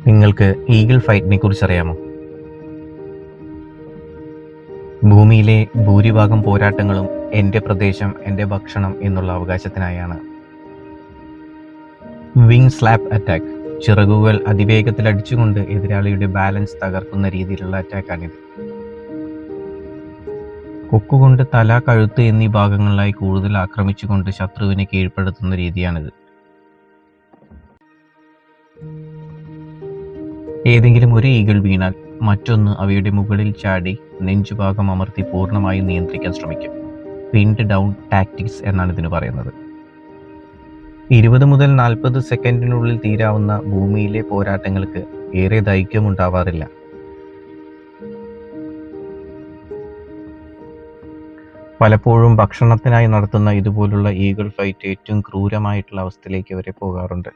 നിങ്ങൾക്ക് ഈഗിൾ ഫൈറ്റിനെ കുറിച്ച് അറിയാമോ? ഭൂമിയിലെ ഭൂരിഭാഗം പോരാട്ടങ്ങളും എൻ്റെ പ്രദേശം എൻ്റെ ഭക്ഷണം എന്നുള്ള അവകാശത്തിനായാണ്. വിങ് സ്ലാപ്പ് അറ്റാക്ക്, ചിറകുകൾ അതിവേഗത്തിൽ അടിച്ചുകൊണ്ട് എതിരാളിയുടെ ബാലൻസ് തകർക്കുന്ന രീതിയിലുള്ള അറ്റാക്കാണിത്. കൊക്കുകൊണ്ട് തല, കഴുത്ത് എന്നീ ഭാഗങ്ങളിലായി കൂടുതൽ ആക്രമിച്ചുകൊണ്ട് ശത്രുവിനെ കീഴ്പ്പെടുത്തുന്ന രീതിയാണിത്. ഏതെങ്കിലും ഒരു ഈഗിൾ വീണാൽ മറ്റൊന്ന് അവയുടെ മുകളിൽ ചാടി നെഞ്ചുഭാഗം അമർത്തി പൂർണ്ണമായും നിയന്ത്രിക്കാൻ ശ്രമിക്കും. പിൻഡ് ഡൗൺ ടാക്ടിക്സ് എന്നാണ് ഇതിന് പറയുന്നത്. 20 മുതൽ 40 സെക്കൻഡിനുള്ളിൽ തീരാവുന്ന ഭൂമിയിലെ പോരാട്ടങ്ങൾക്ക് ഏറെ ദൈർഘ്യമുണ്ടാവാറില്ല. പലപ്പോഴും ഭക്ഷണത്തിനായി നടത്തുന്ന ഇതുപോലുള്ള ഈഗിൾ ഫൈറ്റ് ഏറ്റവും ക്രൂരമായിട്ടുള്ള അവസ്ഥയിലേക്ക് വരെ പോകാറുണ്ട്.